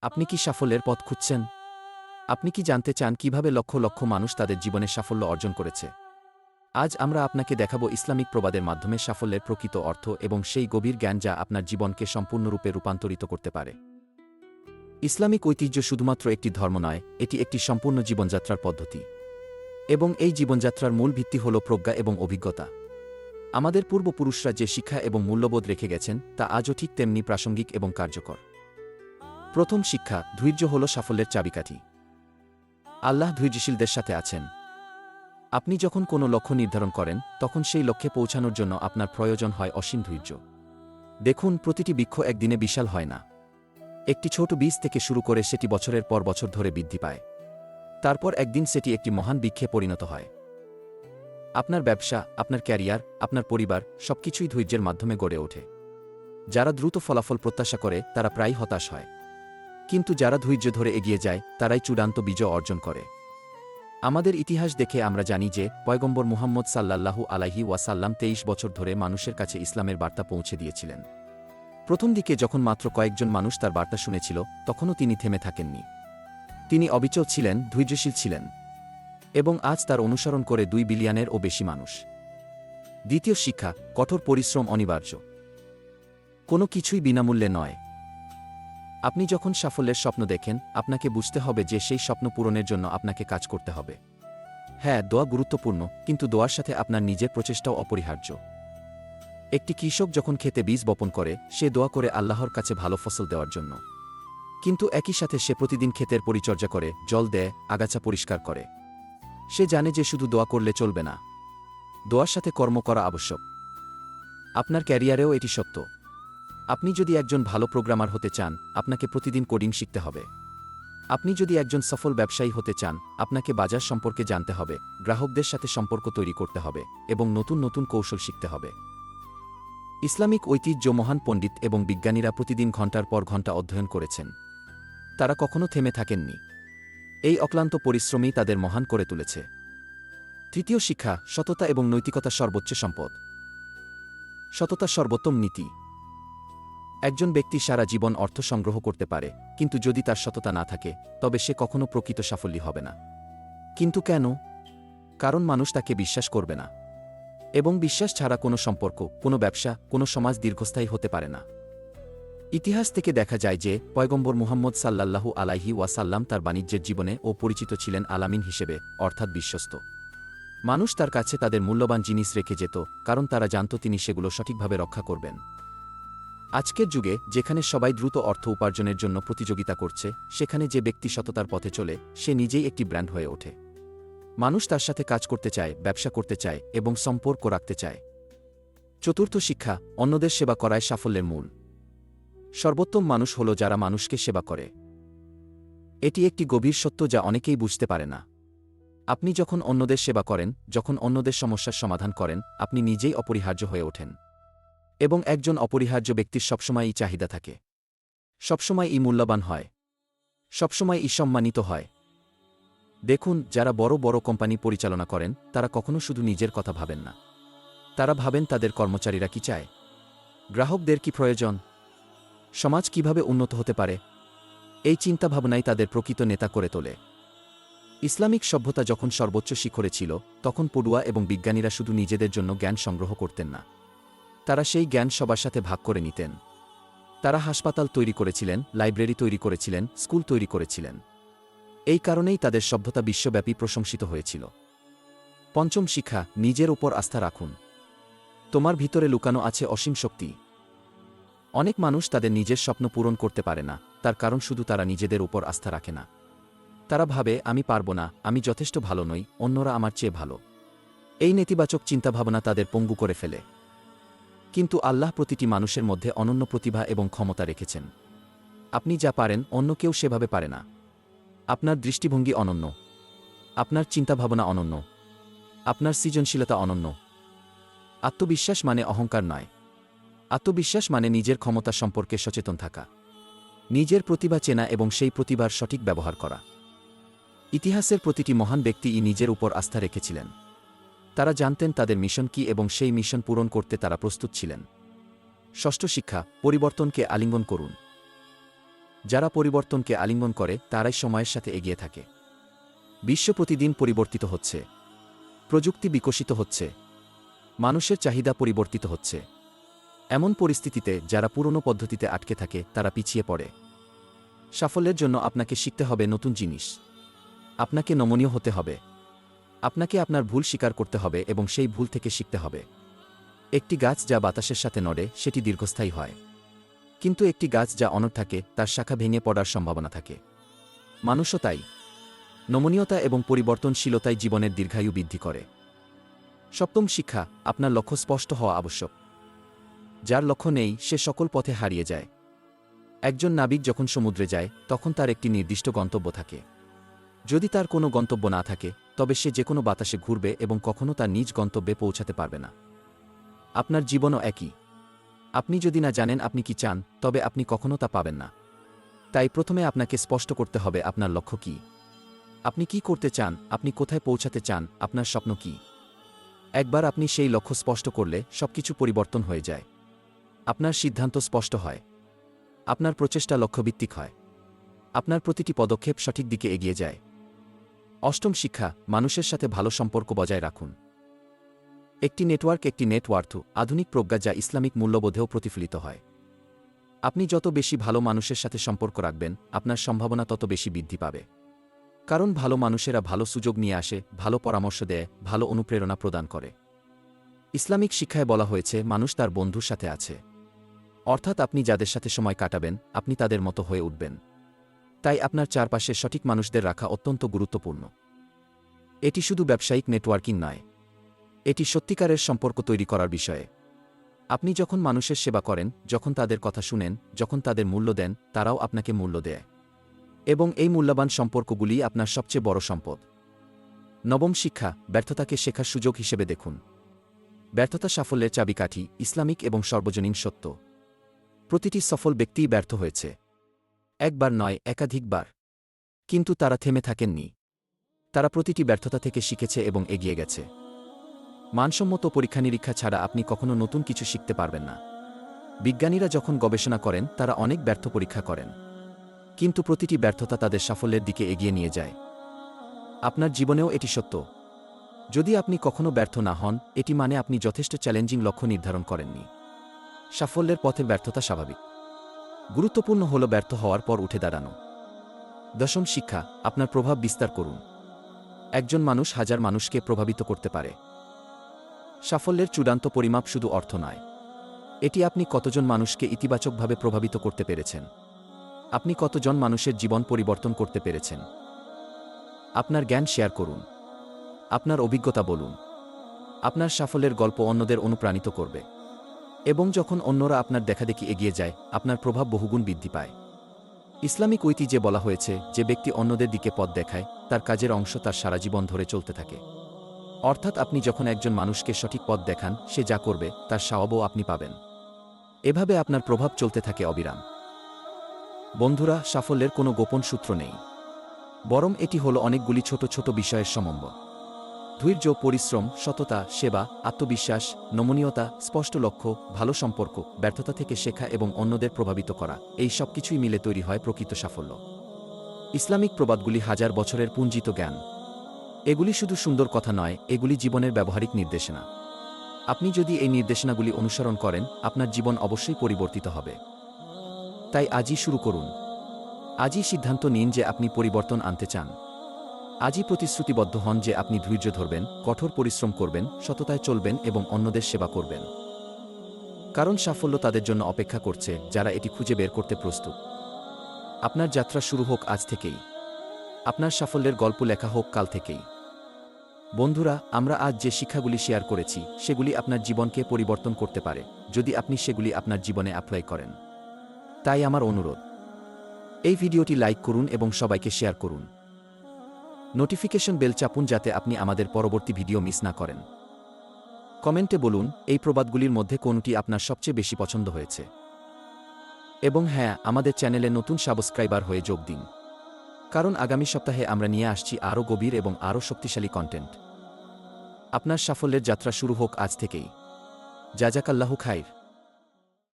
আপনি কি সাফল্যের পথ খুঁজছেন? আপনি কি জানতে চান কিভাবে লক্ষ লক্ষ মানুষ তাদের জীবনে সাফল্য অর্জন করেছে? আজ আমরা আপনাকে দেখাবো ইসলামিক প্রবাদের মাধ্যমে সাফল্যের প্রকৃত অর্থ এবং সেই গভীর জ্ঞান যা আপনার জীবনকে সম্পূর্ণরূপে রূপান্তরিত করতে পারে। ইসলামিক ঐতিহ্য শুধুমাত্র একটি ধর্ম নয়, এটি একটি সম্পূর্ণ জীবনযাত্রার পদ্ধতি। এবং এই জীবনযাত্রার মূল ভিত্তি হল প্রজ্ঞা এবং অভিজ্ঞতা। আমাদের পূর্বপুরুষরা যে শিক্ষা এবং মূল্যবোধ রেখে গেছেন তা আজও ঠিক তেমনি প্রাসঙ্গিক এবং কার্যকর। প্রথম শিক্ষা, ধৈর্য হল সাফল্যের চাবিকাঠি। আল্লাহ ধৈর্যশীলদের সাথে আছেন। আপনি যখন কোনো লক্ষ্য নির্ধারণ করেন, তখন সেই লক্ষ্যে পৌঁছানোর জন্য আপনার প্রয়োজন হয় অসীম ধৈর্য। দেখুন, প্রতিটি বৃক্ষ একদিনে বিশাল হয় না। একটি ছোট বীজ থেকে শুরু করে সেটি বছরের পর বছর ধরে বৃদ্ধি পায়। তারপর একদিন সেটি একটি মহান বৃক্ষে পরিণত হয়। আপনার ব্যবসা, আপনার ক্যারিয়ার, আপনার পরিবার সবকিছুই ধৈর্যের মাধ্যমে গড়ে ওঠে। যারা দ্রুত ফলাফল প্রত্যাশা করে তারা প্রায় হতাশ হয়, কিন্তু যারা ধৈর্য ধরে এগিয়ে যায় তারাই চূড়ান্ত বিজয় অর্জন করে। আমাদের ইতিহাস দেখে আমরা জানি যে পয়গম্বর মুহাম্মদ সাল্লাল্লাহু আলাইহি ওয়াসাল্লাম ২৩ বছর ধরে মানুষের কাছে ইসলামের বার্তা পৌঁছে দিয়েছিলেন। প্রথম দিকে যখন মাত্র কয়েকজন মানুষ তার বার্তা শুনেছিল, তখনও তিনি থেমে থাকেননি। তিনি অবিচল ছিলেন, ধৈর্যশীল ছিলেন, এবং আজ তার অনুসরণ করে ২ বিলিয়নেরও বেশি মানুষ। দ্বিতীয় শিক্ষা, কঠোর পরিশ্রম অনিবার্য। কোনো কিছুই বিনামূল্যে নয়। আপনি যখন সাফল্যের স্বপ্ন দেখেন, আপনাকে বুঝতে হবে যে সেই স্বপ্ন পূরণের জন্য আপনাকে কাজ করতে হবে। হ্যাঁ, দোয়া গুরুত্বপূর্ণ, কিন্তু দোয়ার সাথে আপনার নিজের প্রচেষ্টাও অপরিহার্য। একটি কৃষক যখন ক্ষেতে বীজ বপন করে, সে দোয়া করে আল্লাহর কাছে ভালো ফসল দেওয়ার জন্য। কিন্তু একই সাথে সে প্রতিদিন ক্ষেতের পরিচর্যা করে, জল দেয়, আগাছা পরিষ্কার করে। সে জানে যে শুধু দোয়া করলে চলবে না, দোয়ার সাথে কর্ম করা আবশ্যক। আপনার ক্যারিয়ারেও এটি সত্য। আপনি যদি একজন ভালো প্রোগ্রামার হতে চান, আপনাকে প্রতিদিন কোডিং শিখতে হবে। আপনি যদি একজন সফল ব্যবসায়ী হতে চান, আপনাকে বাজার সম্পর্কে জানতে হবে, গ্রাহকদের সাথে সম্পর্ক তৈরি করতে হবে, এবং নতুন নতুন কৌশল শিখতে হবে। ইসলামিক ঐতিহ্য, মহান পণ্ডিত এবং বিজ্ঞানীরা প্রতিদিন ঘণ্টার পর ঘণ্টা অধ্যয়ন করেছেন। তারা কখনো থেমে থাকেননি। এই অক্লান্ত পরিশ্রমই তাদের মহান করে তুলেছে। তৃতীয় শিক্ষা, সততা এবং নৈতিকতা সর্বোচ্চ সম্পদ। সততা সর্বোত্তম নীতি। একজন ব্যক্তি সারা জীবন অর্থ সংগ্রহ করতে পারে, কিন্তু যদি তার সততা না থাকে, তবে সে কখনো প্রকৃত সাফল্যী হবে না। কিন্তু কেন? কারণ মানুষ তাকে বিশ্বাস করবে না। এবং বিশ্বাস ছাড়া কোনো সম্পর্ক, কোনো ব্যবসা, কোনো সমাজ দীর্ঘস্থায়ী হতে পারে না। ইতিহাস থেকে দেখা যায় যে পয়গম্বর মুহাম্মদ সাল্লাল্লাহু আলাইহি ওয়াসাল্লাম তার বাণিজ্যের জীবনে ও পরিচিত ছিলেন আলামিন হিসেবে, অর্থাৎ বিশ্বস্ত। মানুষ তার কাছে তাদের মূল্যবান জিনিস রেখে যেত, কারণ তারা জানত তিনি সেগুলো সঠিকভাবে রক্ষা করবেন। আজকের যুগে, যেখানে সবাই দ্রুত অর্থ উপার্জনের জন্য প্রতিযোগিতা করছে, সেখানে যে ব্যক্তি সততার পথে চলে, সে নিজেই একটি ব্র্যান্ড হয়ে ওঠে। মানুষ তার সাথে কাজ করতে চায়, ব্যবসা করতে চায়, এবং সম্পর্ক রাখতে চায়। চতুর্থ শিক্ষা, অন্যদের সেবা করাই সাফল্যের মূল। সর্বোত্তম মানুষ হল যারা মানুষকে সেবা করে। এটি একটি গভীর সত্য যা অনেকেই বুঝতে পারে না। আপনি যখন অন্যদের সেবা করেন, যখন অন্যদের সমস্যার সমাধান করেন, আপনি নিজেই অপরিহার্য হয়ে ওঠেন। এবং একজন অপরিহার্য ব্যক্তির সবসময়ই চাহিদা থাকে, সবসময়ই মূল্যবান হয়, সবসময়ই সম্মানিত হয়। দেখুন, যারা বড় বড় কোম্পানি পরিচালনা করেন, তারা কখনো শুধু নিজের কথা ভাবেন না। তারা ভাবেন তাদের কর্মচারীরা কি চায়, গ্রাহকদের কি প্রয়োজন, সমাজ কিভাবে উন্নত হতে পারে। এই চিন্তাভাবনাই তাদের প্রকৃত নেতা করে তোলে। ইসলামিক সভ্যতা যখন সর্বোচ্চ শিখরে ছিল, তখন পড়ুয়া এবং বিজ্ঞানীরা শুধু নিজেদের জন্য জ্ঞান সংগ্রহ করতেন না, তারা সেই জ্ঞান সবার সাথে ভাগ করে নিতেন। তারা হাসপাতাল তৈরি করেছিলেন, লাইব্রেরি তৈরি করেছিলেন, স্কুল তৈরি করেছিলেন। এই কারণেই তাদের সভ্যতা বিশ্বব্যাপী প্রশংসিত হয়েছিল। পঞ্চম শিক্ষা, নিজের উপর আস্থা রাখুন। তোমার ভিতরে লুকানো আছে অসীম শক্তি। অনেক মানুষ তাদের নিজের স্বপ্ন পূরণ করতে পারে না, তার কারণ শুধু তারা নিজেদের উপর আস্থা রাখে না। তারা ভাবে, আমি পারব না, আমি যথেষ্ট ভালো নই, অন্যরা আমার চেয়ে ভালো। এই নেতিবাচক চিন্তাভাবনা তাদের পঙ্গু করে ফেলে। কিন্তু আল্লাহ প্রতিটি মানুষের মধ্যে অনন্য প্রতিভা এবং ক্ষমতা রেখেছেন। আপনি যা পারেন, অন্য কেউ সেভাবে পারে না। আপনার দৃষ্টিভঙ্গি অনন্য, আপনার চিন্তাভাবনা অনন্য, আপনার সৃজনশীলতা অনন্য। আত্মবিশ্বাস মানে অহংকার নয়। আত্মবিশ্বাস মানে নিজের ক্ষমতা সম্পর্কে সচেতন থাকা, নিজের প্রতিভা চেনা এবং সেই প্রতিভার সঠিক ব্যবহার করা। ইতিহাসের প্রতিটি মহান ব্যক্তিই নিজের উপর আস্থা রেখেছিলেন। তারা জানতেন তাদের মিশন কী এবং সেই মিশন পূরণ করতে তারা প্রস্তুত ছিলেন। ষষ্ঠ শিক্ষা, পরিবর্তনকে আলিঙ্গন করুন। যারা পরিবর্তনকে আলিঙ্গন করে তারাই সময়ের সাথে এগিয়ে থাকে। বিশ্ব প্রতিদিন পরিবর্তিত হচ্ছে, প্রযুক্তি বিকশিত হচ্ছে, মানুষের চাহিদা পরিবর্তিত হচ্ছে। এমন পরিস্থিতিতে যারা পুরনো পদ্ধতিতে আটকে থাকে তারা পিছিয়ে পড়ে। সাফল্যের জন্য আপনাকে শিখতে হবে নতুন জিনিস, আপনাকে নমনীয় হতে হবে, আপনাকে আপনার ভুল স্বীকার করতে হবে এবং সেই ভুল থেকে শিখতে হবে। একটি গাছ যা বাতাসের সাথে নড়ে সেটি দীর্ঘস্থায়ী হয়, কিন্তু একটি গাছ যা অনড় থাকে তার শাখা ভেঙে পড়ার সম্ভাবনা থাকে। মানুষও তাই। নমনীয়তা এবং পরিবর্তনশীলতাই জীবনের দীর্ঘায়ু বৃদ্ধি করে। সপ্তম শিক্ষা, আপনার লক্ষ্য স্পষ্ট হওয়া আবশ্যক। যার লক্ষ্য নেই সে সকল পথে হারিয়ে যায়। একজন নাবিক যখন সমুদ্রে যায় তখন তার একটি নির্দিষ্ট গন্তব্য থাকে। যদি তার কোনো গন্তব্য না থাকে তবে সে যে কোনো বাতাসে ঘুরবে এবং কখনও তার নিজ গন্তব্যে পৌঁছাতে পারবে না। আপনার জীবনও একই। আপনি যদি না জানেন আপনি কি চান তবে আপনি কখনও তা পাবেন না। তাই প্রথমে আপনাকে স্পষ্ট করতে হবে আপনার লক্ষ্য কী, আপনি কি করতে চান, আপনি কোথায় পৌঁছাতে চান, আপনার স্বপ্ন কী। একবার আপনি সেই লক্ষ্য স্পষ্ট করলে সবকিছু পরিবর্তন হয়ে যায়। আপনার সিদ্ধান্ত স্পষ্ট হয়, আপনার প্রচেষ্টা লক্ষ্যভিত্তিক হয়, আপনার প্রতিটি পদক্ষেপ সঠিক দিকে এগিয়ে যায়। অষ্টম শিক্ষা, মানুষের সাথে ভালো সম্পর্ক বজায় রাখুন। একটি নেটওয়ার্ক আধুনিক প্রজ্ঞা যা ইসলামিক মূল্যবোধেও প্রতিফলিত হয়। আপনি যত বেশি ভালো মানুষের সাথে সম্পর্ক রাখবেন আপনার সম্ভাবনা তত বেশি বৃদ্ধি পাবে। কারণ ভালো মানুষেরা ভালো সুযোগ নিয়ে আসে, ভালো পরামর্শ দেয়, ভালো অনুপ্রেরণা প্রদান করে। ইসলামিক শিক্ষায় বলা হয়েছে মানুষ তার বন্ধুর সাথে আছে, অর্থাৎ আপনি যাদের সাথে সময় কাটাবেন আপনি তাদের মতো হয়ে উঠবেন। তাই আপনার চারপাশে সঠিক মানুষদের রাখা অত্যন্ত গুরুত্বপূর্ণ। এটি শুধু ব্যবসায়িক নেটওয়ার্কিং নয়, এটি সত্যিকারের সম্পর্ক তৈরি করার বিষয়ে। আপনি যখন মানুষের সেবা করেন, যখন তাদের কথা শুনেন, যখন তাদের মূল্য দেন, তারাও আপনাকে মূল্য দেয়। এবং এই মূল্যবান সম্পর্কগুলি আপনার সবচেয়ে বড় সম্পদ। নবম শিক্ষা, ব্যর্থতাকে শেখার সুযোগ হিসেবে দেখুন। ব্যর্থতা সাফল্যের চাবিকাঠি, ইসলামিক এবং সর্বজনীন সত্য। প্রতিটি সফল ব্যক্তিই ব্যর্থ হয়েছে, একবার নয় একাধিকবার। কিন্তু তারা থেমে থাকেননি। তারা প্রতিটি ব্যর্থতা থেকে শিখেছে এবং এগিয়ে গেছে। মানসম্মত পরীক্ষা নিরীক্ষা ছাড়া আপনি কখনো নতুন কিছু শিখতে পারবেন না। বিজ্ঞানীরা যখন গবেষণা করেন তারা অনেক ব্যর্থ পরীক্ষা করেন, কিন্তু প্রতিটি ব্যর্থতা তাদের সাফল্যের দিকে এগিয়ে নিয়ে যায়। আপনার জীবনেও এটি সত্য। যদি আপনি কখনো ব্যর্থ না হন এটি মানে আপনি যথেষ্ট চ্যালেঞ্জিং লক্ষ্য নির্ধারণ করেননি। সাফল্যের পথে ব্যর্থতা স্বাভাবিক। গুরুত্বপূর্ণ হল ব্যর্থ হওয়ার পর উঠে দাঁড়ানো। দশম শিক্ষা, আপনার প্রভাব বিস্তার করুন। একজন মানুষ হাজার মানুষকে প্রভাবিত করতে পারে। সাফল্যের চূড়ান্ত পরিমাপ শুধু অর্থ নয়, এটি আপনি কতজন মানুষকে ইতিবাচকভাবে প্রভাবিত করতে পেরেছেন, আপনি কতজন মানুষের জীবন পরিবর্তন করতে পেরেছেন। আপনার জ্ঞান শেয়ার করুন, আপনার অভিজ্ঞতা বলুন। আপনার সাফল্যের গল্প অন্যদের অনুপ্রাণিত করবে, এবং যখন অন্যরা আপনার দেখাদেখি এগিয়ে যায় আপনার প্রভাব বহুগুণ বৃদ্ধি পায়। ইসলামিক ঐতিহ্যে বলা হয়েছে যে ব্যক্তি অন্যদের দিকে পথ দেখায় তার কাজের অংশ তার সারা জীবন ধরে চলতে থাকে। অর্থাৎ আপনি যখন একজন মানুষকে সঠিক পথ দেখান সে যা করবে তার সওয়াবও আপনি পাবেন। এভাবে আপনার প্রভাব চলতে থাকে অবিরাম। বন্ধুরা, সাফল্যের কোনো গোপন সূত্র নেই, বরং এটি হলো অনেকগুলি ছোট ছোট বিষয়ের সমন্বয়। ধৈর্য, পরিশ্রম, সততা, সেবা, আত্মবিশ্বাস, নমনীয়তা, স্পষ্ট লক্ষ্য, ভালো সম্পর্ক, ব্যর্থতা থেকে শেখা এবং অন্যদের প্রভাবিত করা, এই সব কিছুই মিলে তৈরি হয় প্রকৃত সাফল্য। ইসলামিক প্রবাদগুলি হাজার বছরের পুঞ্জিত জ্ঞান। এগুলি শুধু সুন্দর কথা নয়, এগুলি জীবনের ব্যবহারিক নির্দেশনা। আপনি যদি এই নির্দেশনাগুলি অনুসরণ করেন আপনার জীবন অবশ্যই পরিবর্তিত হবে। তাই আজই শুরু করুন। আজই সিদ্ধান্ত নিন যে আপনি পরিবর্তন আনতে চান। আজই প্রতিশ্রুতিবদ্ধ হন যে আপনি ধৈর্য ধরবেন, কঠোর পরিশ্রম করবেন, সততায় চলবেন এবং অন্যদের সেবা করবেন। কারণ সাফল্য তাদের জন্য অপেক্ষা করছে যারা এটি খুঁজে বের করতে প্রস্তুত। আপনার যাত্রা শুরু হোক আজ থেকেই। আপনার সাফল্যের গল্প লেখা হোক কাল থেকেই। বন্ধুরা, আমরা আজ যে শিক্ষাগুলি শেয়ার করেছি সেগুলি আপনার জীবনকে পরিবর্তন করতে পারে যদি আপনি সেগুলি আপনার জীবনে অ্যাপ্লাই করেন। তাই আমার অনুরোধ, এই ভিডিওটি লাইক করুন এবং সবাইকে শেয়ার করুন। নোটিফিকেশন বেল চাপুন যাতে আপনি আমাদের পরবর্তী ভিডিও মিস না করেন। কমেন্টে বলুন এই প্রবাদগুলির মধ্যে কোনটি আপনার সবচেয়ে বেশি পছন্দ হয়েছে। এবং হ্যাঁ, আমাদের চ্যানেলে নতুন সাবস্ক্রাইবার হয়ে যোগ দিন, কারণ আগামী সপ্তাহে আমরা নিয়ে আসছি আরও গভীর এবং আরও শক্তিশালী কন্টেন্ট। আপনার সাফল্যের যাত্রা শুরু হোক আজ থেকেই। জাযাকাল্লাহু খাইর।